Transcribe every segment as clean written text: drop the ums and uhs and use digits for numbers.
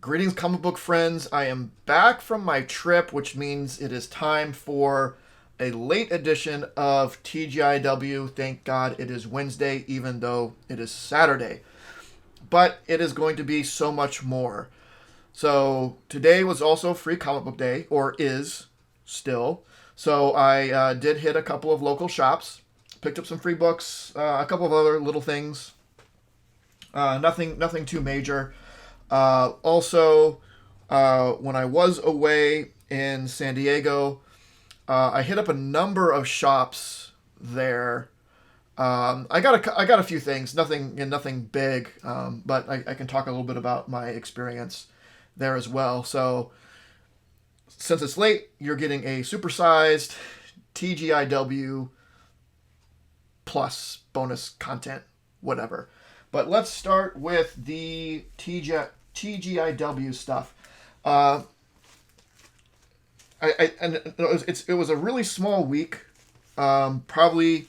Greetings, comic book friends. I am back from my trip, which means it is time for a late edition of TGIW. Thank God it is Wednesday, even though it is Saturday. But it is going to be so much more. So today was also free comic book day, or is still. So I did hit a couple of local shops, picked up some free books, a couple of other little things. Nothing too major. Also, when I was away in San Diego, I hit up a number of shops there. I got a few things, nothing big, but I can talk a little bit about my experience there as well. So, since it's late, you're getting a supersized TGIW plus bonus content, whatever. But let's start with the TGIW stuff. It was a really small week, probably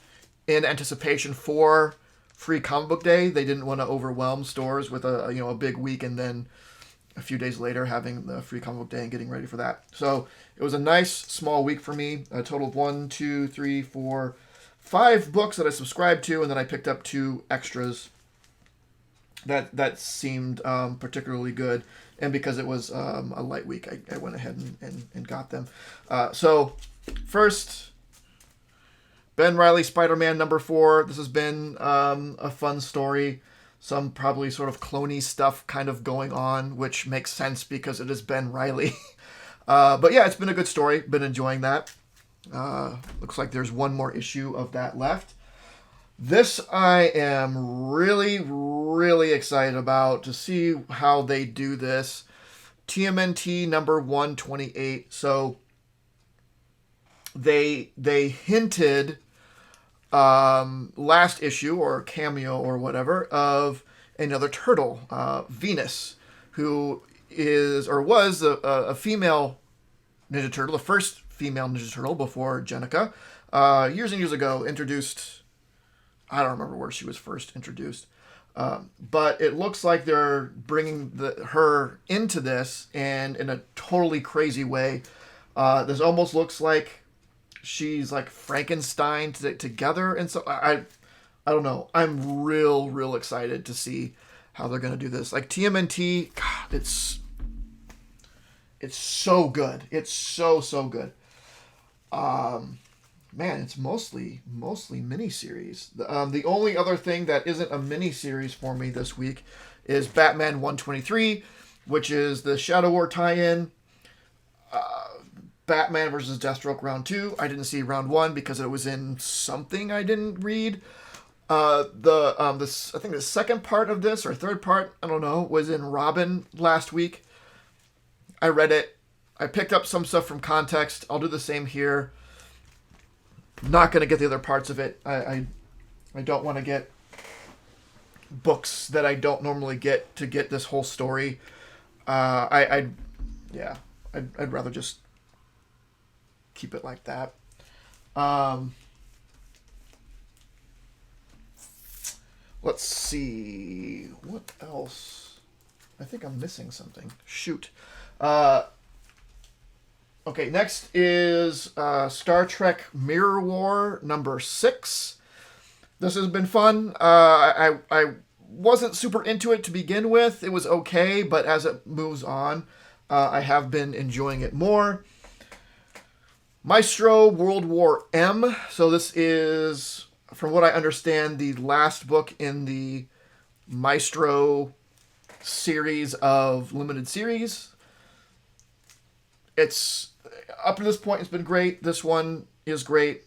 in anticipation for Free Comic Book Day. They didn't want to overwhelm stores with a big week and then a few days later having the Free Comic Book Day and getting ready for that. So it was a nice small week for me. A total of 1, 2, 3, 4, 5 books that I subscribed to, and then I picked up 2 extras that seemed particularly good, and because it was a light week, I went ahead and got them. So first, Ben Reilly, Spider-Man number 4. This has been a fun story. Some probably sort of clone-y stuff kind of going on, which makes sense because it is Ben Reilly. But yeah, it's been a good story. Been enjoying that. Looks like there's one more issue of that left. This I am really, really excited about to see how they do this. TMNT number 128. So they hinted last issue or cameo or whatever of another turtle, Venus, who is or was a female Ninja Turtle, the first female Ninja Turtle before Jennika. Years and years ago, introduced. I don't remember where she was first introduced. But it looks like they're bringing her into this, and in a totally crazy way. This almost looks like she's like Frankenstein together. And so I don't know. I'm real excited to see how they're going to do this. Like TMNT, God, it's so good. It's so good. Man, it's mostly miniseries. The only other thing that isn't a miniseries for me this week is Batman 123, which is the Shadow War tie-in. Batman versus Deathstroke round 2. I didn't see round 1 because it was in something I didn't read. I think the second part of this or third part, I don't know, was in Robin last week. I read it. I picked up some stuff from Context. I'll do the same here. Not going to get the other parts of it. I don't want to get books that I don't normally get to get this whole story. I'd rather just keep it like that. Let's see. What else? I think I'm missing something. Shoot. Okay, next is Star Trek Mirror War number 6. This has been fun. I wasn't super into it to begin with. It was okay, but as it moves on, I have been enjoying it more. Maestro World War M. So this is, from what I understand, the last book in the Maestro series of limited series. It's up to this point, it's been great. This one is great.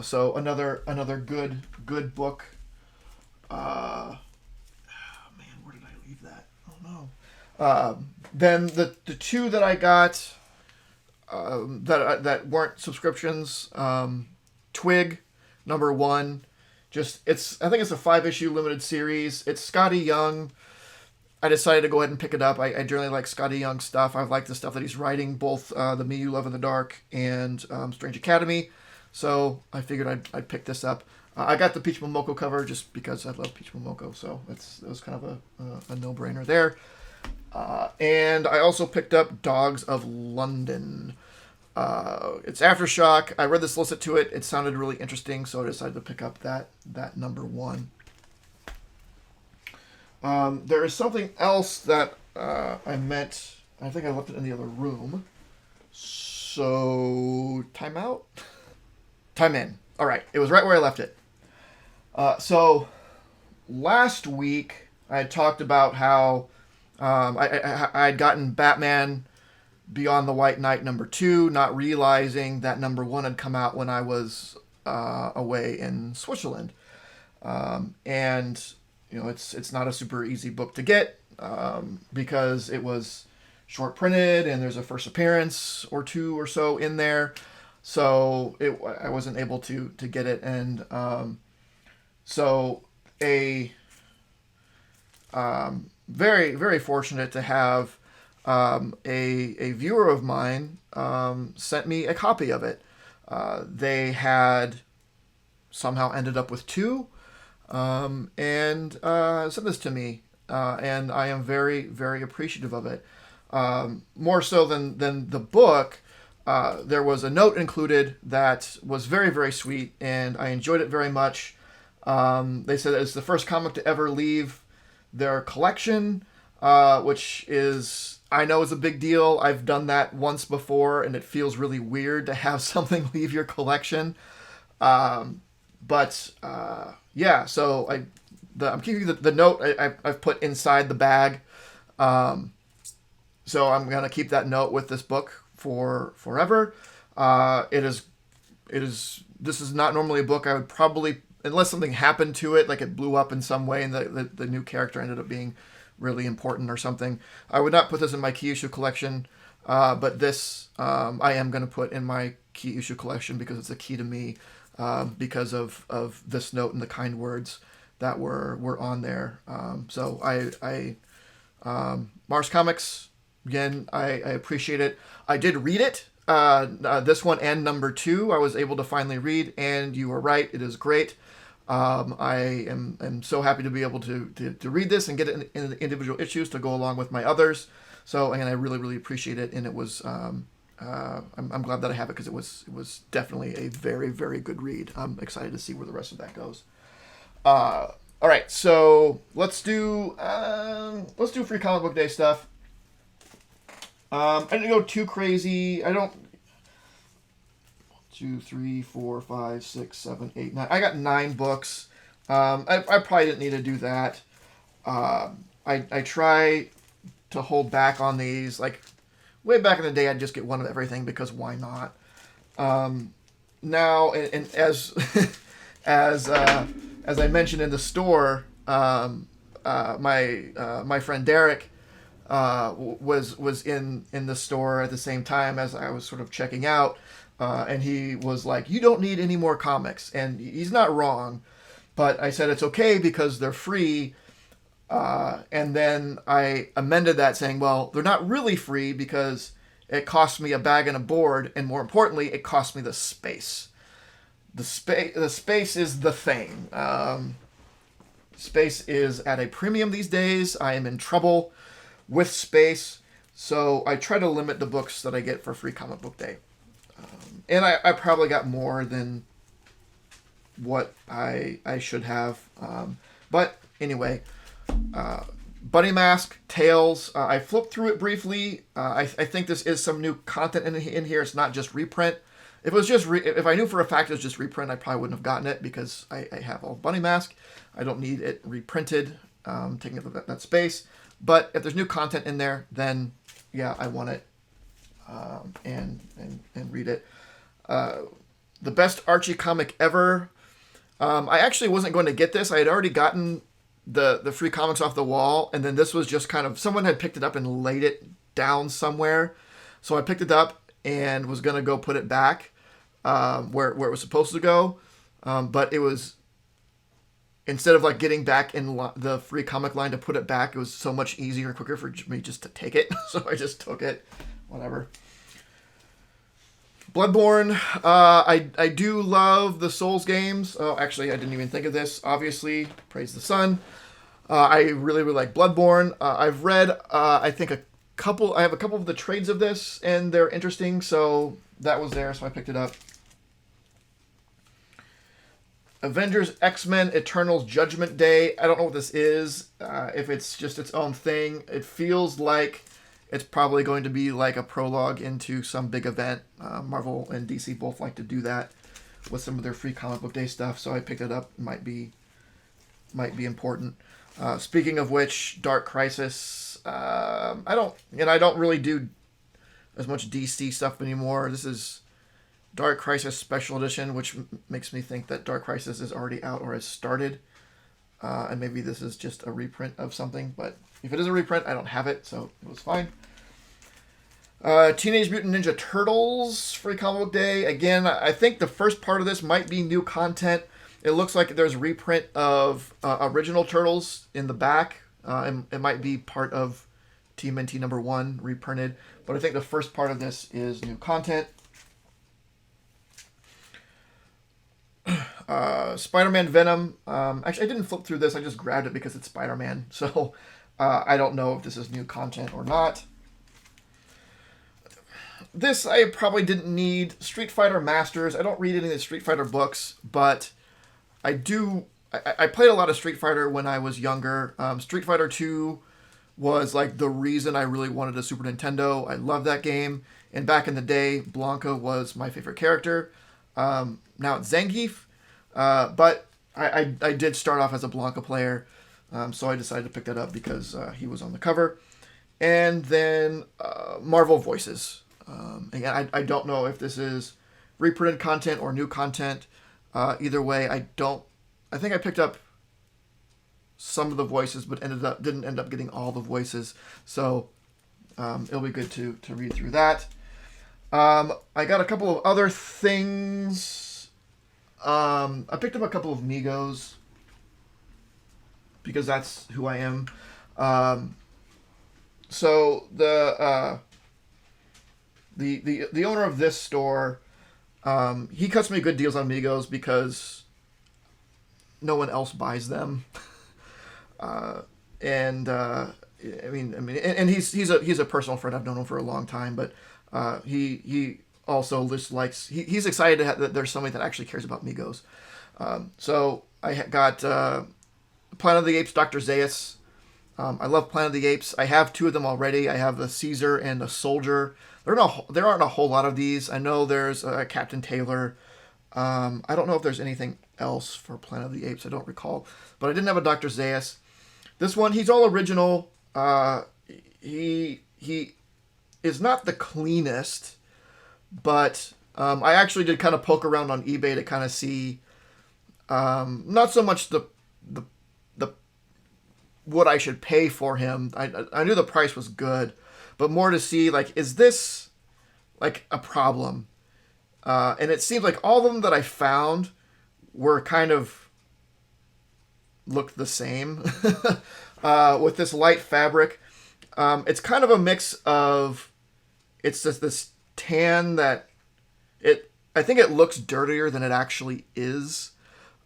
So another good book. Man, where did I leave that? Oh no. Then the 2 that I got that weren't subscriptions. Twig number 1. I think it's a 5-issue limited series. It's Scotty Young. I decided to go ahead and pick it up. I generally like Scotty Young's stuff. I like the stuff that he's writing, both the Me You Love in the Dark and Strange Academy. So I figured I'd pick this up. I got the Peach Momoko cover just because I love Peach Momoko, so it was kind of a no-brainer there. And I also picked up Dogs of London. It's Aftershock. I read the solicit to it. It sounded really interesting, so I decided to pick up that number 1. There is something else that I meant. I think I left it in the other room. So, time out? Time in. All right. It was right where I left it. So, last week, I had talked about how I had gotten Batman Beyond the White Knight number 2, not realizing that number 1 had come out when I was away in Switzerland. And, it's not a super easy book to get because it was short printed and there's a first appearance or 2 or so in there. So I wasn't able to get it. And so very, very fortunate to have a viewer of mine sent me a copy of it. They had somehow ended up with 2 and sent this to me. And I am very, very appreciative of it. More so than the book, there was a note included that was very, very sweet, and I enjoyed it very much. They said it's the first comic to ever leave their collection, which is, I know, is a big deal. I've done that once before, and it feels really weird to have something leave your collection. Yeah, so I'm keeping the note I've put inside the bag. So I'm going to keep that note with this book for forever. This is not normally a book I would probably, unless something happened to it, like it blew up in some way and the new character ended up being really important or something, I would not put this in my key issue collection. But this, I am going to put in my key issue collection because it's a key to me, because of this note and the kind words that were on there. So Mars Comics, again, I appreciate it. I did read it, this one and number 2. I was able to finally read, and you were right, it is great. I am so happy to be able to read this and get it in the individual issues to go along with my others. So, and I really, really appreciate it, and it was I'm glad that I have it because it was definitely a very, very good read. I'm excited to see where the rest of that goes. All right, so let's do Free Comic Book Day stuff. I didn't go too crazy. I don't. 2, 3, 4, 5, 6, 7, 8, 9. I got 9 books. I probably didn't need to do that. I try to hold back on these. Like way back in the day, I'd just get one of everything because why not? Now, and as as I mentioned in the store, my friend Derek was in the store at the same time as I was sort of checking out, and he was like, "You don't need any more comics," and he's not wrong, but I said it's okay because they're free, and then I amended that saying, "Well, they're not really free because it costs me a bag and a board, and more importantly, it costs me the space. The space is the thing. Space is at a premium these days. I am in trouble with space, so I try to limit the books that I get for Free Comic Book Day. And I probably got more than what I should have. But anyway, Bunny Mask, Tales, I flipped through it briefly. I think this is some new content in here. It's not just reprint. If it was just if I knew for a fact it was just reprint, I probably wouldn't have gotten it because I have all Bunny Mask. I don't need it reprinted, taking up that space. But if there's new content in there, then yeah, I want it and read it. The best Archie comic ever. I actually wasn't going to get this. I had already gotten the free comics off the wall, and then this was just kind of, someone had picked it up and laid it down somewhere. So I picked it up and was going to go put it back where it was supposed to go. But it was, instead of like getting back in the free comic line to put it back, it was so much easier and quicker for me just to take it. So I just took it. Whatever. Bloodborne. I do love the Souls games. Oh, actually, I didn't even think of this. Obviously, praise the sun. I really like Bloodborne. I've read, I think a couple. I have a couple of the trades of this, and they're interesting. So that was there, so I picked it up. Avengers, X-Men, Eternals, Judgment Day. I don't know what this is. If it's just its own thing, it feels like it's probably going to be like a prologue into some big event. Marvel and DC both like to do that with some of their free comic book day stuff, so I picked it up. It might be important. Speaking of which, Dark Crisis. I don't really do as much DC stuff anymore. This is Dark Crisis Special Edition, which makes me think that Dark Crisis is already out or has started. And maybe this is just a reprint of something. But if it is a reprint, I don't have it, so it was fine. Teenage Mutant Ninja Turtles Free Comic Book Day. Again, I think the first part of this might be new content. It looks like there's a reprint of original Turtles in the back. It might be part of TMNT number 1 reprinted. But I think the first part of this is new content. Spider-Man Venom. Actually, I didn't flip through this. I just grabbed it because it's Spider-Man. So I don't know if this is new content or not. This I probably didn't need. Street Fighter Masters. I don't read any of the Street Fighter books, but I do. I played a lot of Street Fighter when I was younger. Street Fighter 2 was like the reason I really wanted a Super Nintendo. I love that game. And back in the day, Blanca was my favorite character. Now it's Zangief. But I did start off as a Blanca player. So I decided to pick that up because he was on the cover. And then Marvel Voices. Again, I don't know if this is reprinted content or new content. Either way, I think I picked up some of the voices, but didn't end up getting all the voices. So it'll be good to read through that. I got a couple of other things. I picked up a couple of Migos because that's who I am. So the owner of this store, he cuts me good deals on Migos because no one else buys them. And he's a personal friend. I've known him for a long time, but he also just likes. He's excited that there's somebody that actually cares about Migos. So I got Planet of the Apes, Dr. Zeus. I love Planet of the Apes. I have 2 of them already. I have a Caesar and a Soldier. There aren't a whole lot of these. I know there's Captain Taylor. I don't know if there's anything else for Planet of the Apes. I don't recall. But I didn't have a Dr. Zeus. This one, he's all original. He is not the cleanest, but I actually did kind of poke around on eBay to kind of see not so much the what I should pay for him. I knew the price was good, but more to see, like, is this like a problem? And it seems like all of them that I found were kind of looked the same with this light fabric. It's kind of a mix of, it's just this tan that I think it looks dirtier than it actually is.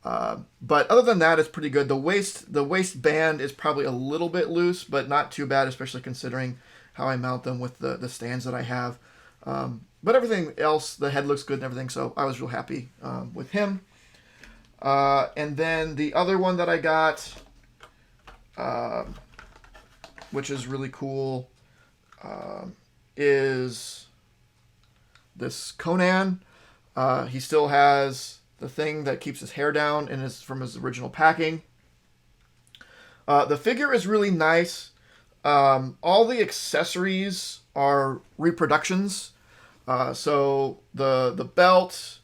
But other than that, it's pretty good. The waistband is probably a little bit loose, but not too bad, especially considering how I mount them with the stands that I have. But everything else, the head looks good and everything, so I was real happy with him. And then the other one that I got, which is really cool, is this Conan. He still has the thing that keeps his hair down and is from his original packing. The figure is really nice. All the accessories are reproductions. So the belt,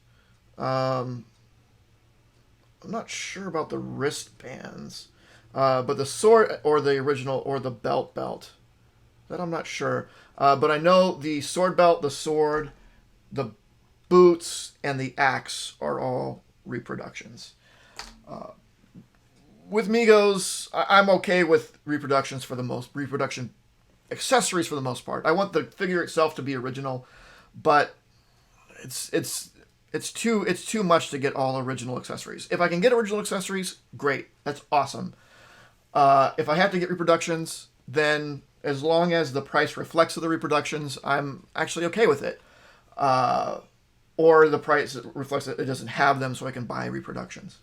I'm not sure about the wristbands, but the sword or the original or the belt, that I'm not sure. But I know the sword belt, the sword, the boots, and the axe are all reproductions. With Migos, I'm okay with reproduction accessories for the most part. I want the figure itself to be original, but it's too much to get all original accessories. If I can get original accessories, great. That's awesome. If I have to get reproductions, then as long as the price reflects the reproductions, I'm actually okay with it. Or the price reflects that it doesn't have them, so I can buy reproductions.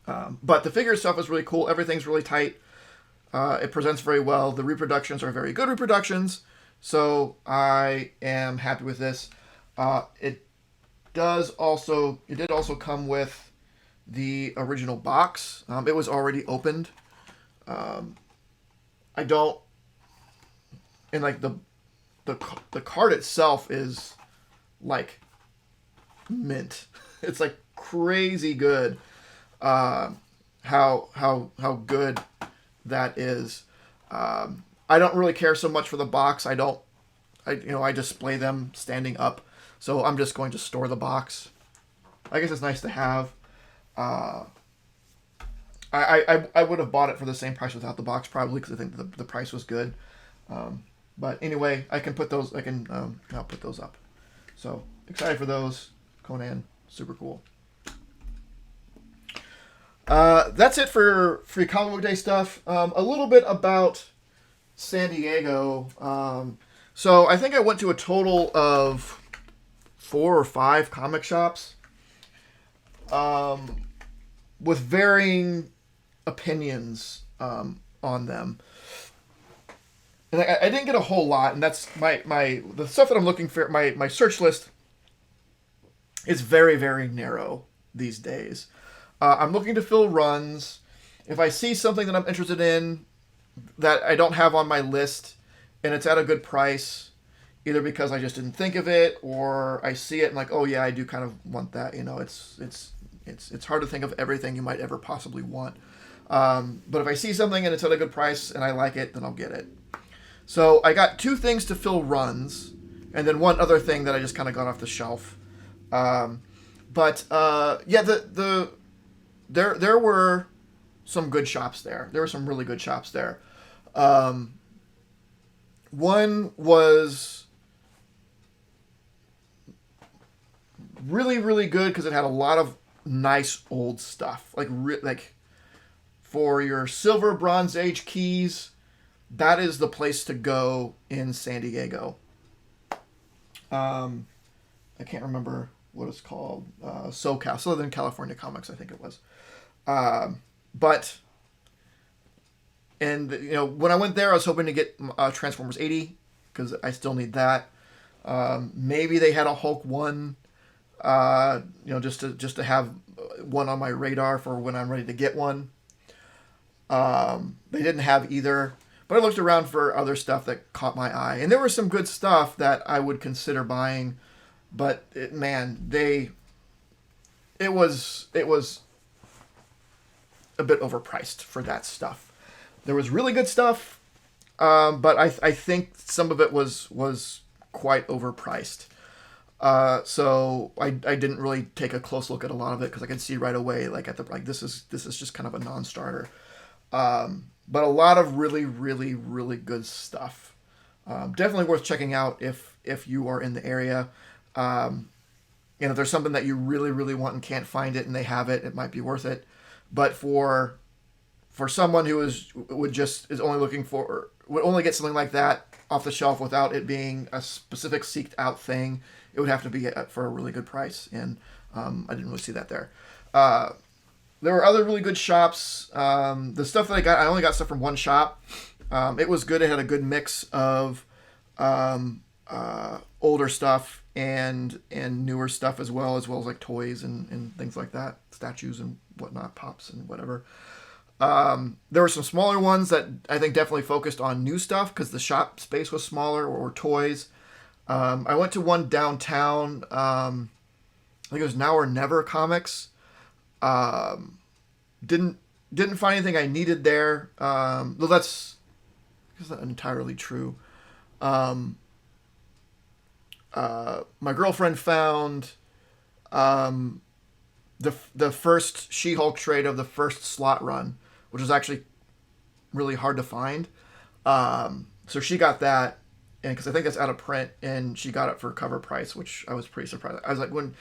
But the figure stuff is really cool. Everything's really tight. It presents very well. The reproductions are very good reproductions, so I am happy with this. It did also come with the original box. It was already opened. I don't, and like the card itself is like mint. It's like crazy good. How good that is. I don't really care so much for the box. I display them standing up, so I'm just going to store the box. I guess it's nice to have. I would have bought it for the same price without the box probably, because I think the price was good. But anyway, I can put those. I'll put those up. So excited for those. Conan, super cool. That's it for free comic book day stuff. A little bit about San Diego. So I think I went to a total of 4 or 5 comic shops. With varying opinions on them. And I didn't get a whole lot, and that's the stuff that I'm looking for. My search list is very, very narrow these days. I'm looking to fill runs. If I see something that I'm interested in that I don't have on my list and it's at a good price, either because I just didn't think of it or I see it and like, oh yeah, I do kind of want that. It's hard to think of everything you might ever possibly want. But if I see something and it's at a good price and I like it, then I'll get it. So I got 2 things to fill runs, and then one other thing that I just kind of got off the shelf. There were some good shops there. There were some really good shops there. One was really, really good because it had a lot of nice old stuff. Like for your silver, Bronze Age keys, that is the place to go in San Diego. I can't remember what it's called. SoCal, Southern California Comics, I think it was. When I went there, I was hoping to get Transformers 80 because I still need that. Maybe they had a Hulk 1, just to have one on my radar for when I'm ready to get one. They didn't have either, but I looked around for other stuff that caught my eye, and there was some good stuff that I would consider buying. But it was a bit overpriced for that stuff. There was really good stuff, but I think some of it was quite overpriced. So I didn't really take a close look at a lot of it because I could see right away this is just kind of a non-starter. But a lot of really, really, really good stuff. Definitely worth checking out if you are in the area. If there's something that you really, really want and can't find it and they have it, it might be worth it. But for someone who would only get something like that off the shelf without it being a specific seeked out thing, it would have to be for a really good price. And I didn't really see that there. There were other really good shops. The stuff that I only got stuff from one shop. It was good. It had a good mix of older stuff and newer stuff as well as like toys and things like that, statues and whatnot, pops and whatever. There were some smaller ones that I think definitely focused on new stuff because the shop space was smaller, or toys. I went to one downtown. I think it was Now or Never Comics. Didn't find anything I needed there. Though that's not entirely true. My girlfriend found the first She-Hulk trade of the first slot run, which was actually really hard to find. So she got that, and because I think that's out of print, and she got it for cover price, which I was pretty surprised. I was like, when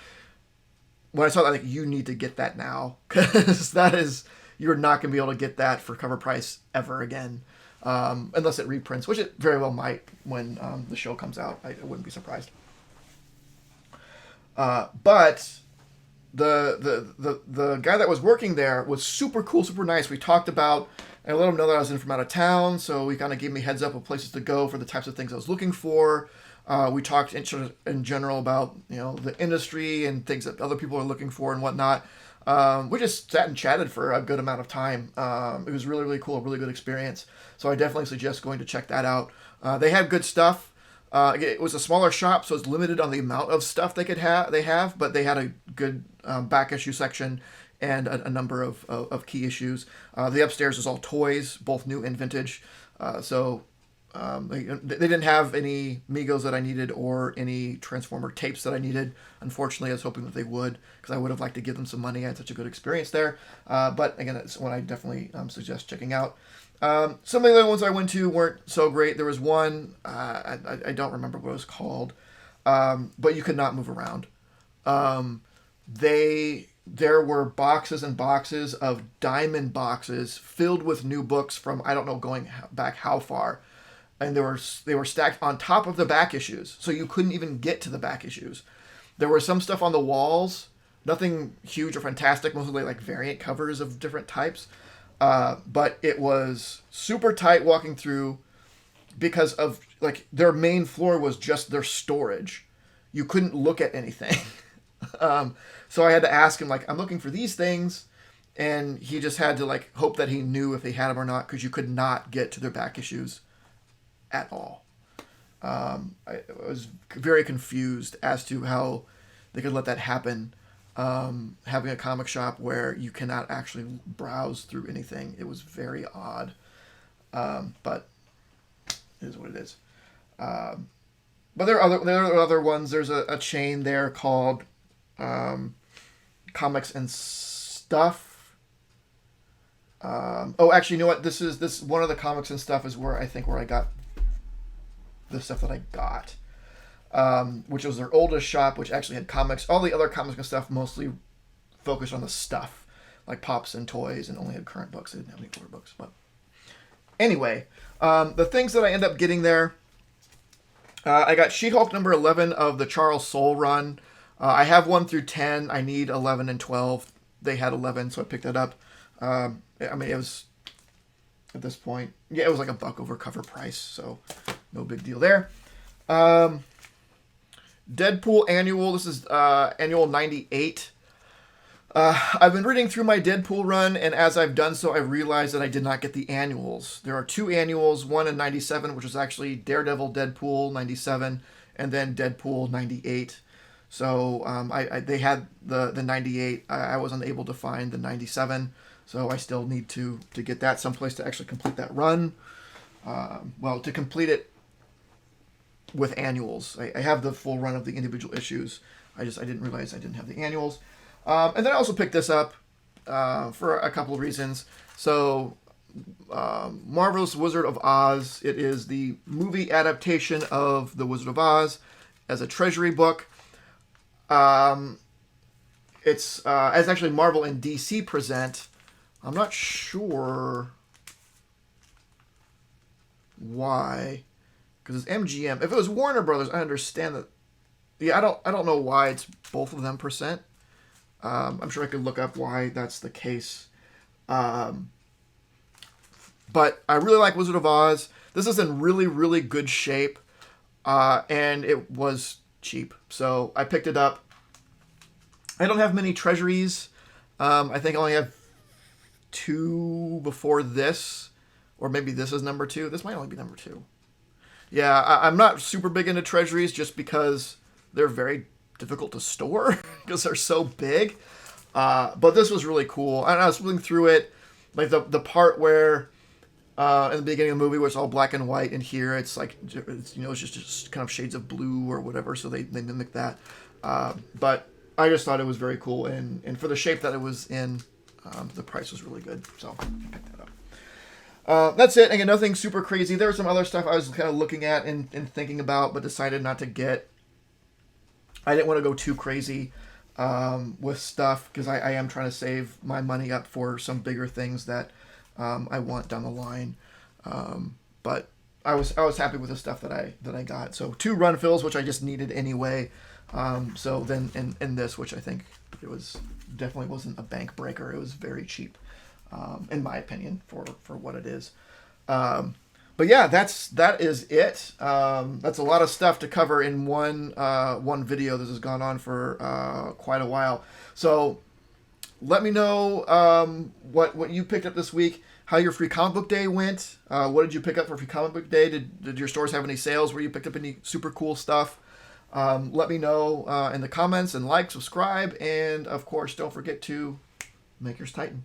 I saw that, like, you need to get that now, because that is, you're not going to be able to get that for cover price ever again, unless it reprints, which it very well might when the show comes out. I wouldn't be surprised. But the guy that was working there was super cool, super nice. We talked about, and I let him know that I was in from out of town, so he kind of gave me heads up of places to go for the types of things I was looking for. We talked in general about, the industry and things that other people are looking for and whatnot. We just sat and chatted for a good amount of time. It was really, really cool, a really good experience. So I definitely suggest going to check that out. They have good stuff. It was a smaller shop, so it's limited on the amount of stuff they have, but they had a good back issue section and a number of key issues. The upstairs is all toys, both new and vintage. They didn't have any Migos that I needed or any Transformer tapes that I needed. Unfortunately, I was hoping that they would, because I would have liked to give them some money. I had such a good experience there. But again, it's one I definitely suggest checking out. Some of the other ones I went to weren't so great. There was one, I don't remember what it was called, but you could not move around. There were boxes and boxes of diamond boxes filled with new books from, I don't know, going back how far. And they were stacked on top of the back issues, so you couldn't even get to the back issues. There was some stuff on the walls, nothing huge or fantastic, mostly like variant covers of different types. But it was super tight walking through because of, like, their main floor was just their storage. You couldn't look at anything. So I had to ask him, like, I'm looking for these things. And he just had to, like, hope that he knew if they had them or not, because you could not get to their back issues at all. I was very confused as to how they could let that happen. Having a comic shop where you cannot actually browse through anything. It was very odd. But it is what it is. But there are other ones. There's a chain there called Comics and Stuff. Actually, you know what? This one of the Comics and Stuff is where I got the stuff that I got. Which was their oldest shop, which actually had comics. All the other comics and stuff mostly focused on the stuff, like pops and toys, and only had current books. They didn't have any older books. But anyway, the things that I end up getting there, I got She-Hulk number 11 of the Charles Soule run. I have 1 through 10. I need 11 and 12. They had 11, so I picked that up. It was, at this point, it was like $1 over cover price, so no big deal there. Deadpool Annual. This is Annual 98. I've been reading through my Deadpool run, and as I've done so, I realized that I did not get the annuals. There are 2 annuals, one in 97, which was actually Daredevil Deadpool 97, and then Deadpool 98. So they had the 98. I wasn't able to find the 97, so I still need to get that someplace to actually complete that run. To complete it with annuals. I have the full run of the individual issues. I didn't realize I didn't have the annuals. And then I also picked this up for a couple of reasons. So, Marvelous Wizard of Oz. It is the movie adaptation of The Wizard of Oz as a treasury book. It's as actually Marvel and DC present. I'm not sure why. Because it's MGM. If it was Warner Brothers, I understand that. Yeah, I don't know why it's both of them percent. I'm sure I could look up why that's the case. But I really like Wizard of Oz. This is in really, really good shape. And it was cheap. So I picked it up. I don't have many treasuries. I think I only have 2 before this. Or maybe this is number 2. This might only be number 2. Yeah, I'm not super big into treasuries just because they're very difficult to store because they're so big. But this was really cool. And I was flipping through it, like the part where in the beginning of the movie where it's all black and white, and here it's like it's just kind of shades of blue or whatever. So they mimic that. But I just thought it was very cool, and for the shape that it was in, the price was really good. So I picked that up. That's it. Again, nothing super crazy. There was some other stuff I was kind of looking at and thinking about, but decided not to get. I didn't want to go too crazy with stuff because I am trying to save my money up for some bigger things that I want down the line. But I was happy with the stuff that I got. So 2 run fills, which I just needed anyway. So then in this, which I think it was definitely wasn't a bank breaker. It was very cheap, in my opinion, for what it is. But yeah, that is it. That's a lot of stuff to cover in one video. This has gone on for quite a while. So let me know what you picked up this week, how your free comic book day went. What did you pick up for free comic book day? Did your stores have any sales where you picked up any super cool stuff? Let me know in the comments, and like, subscribe, and of course, don't forget to make yours Titan.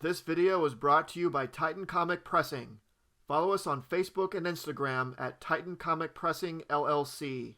This video was brought to you by Titan Comic Pressing. Follow us on Facebook and Instagram at Titan Comic Pressing LLC.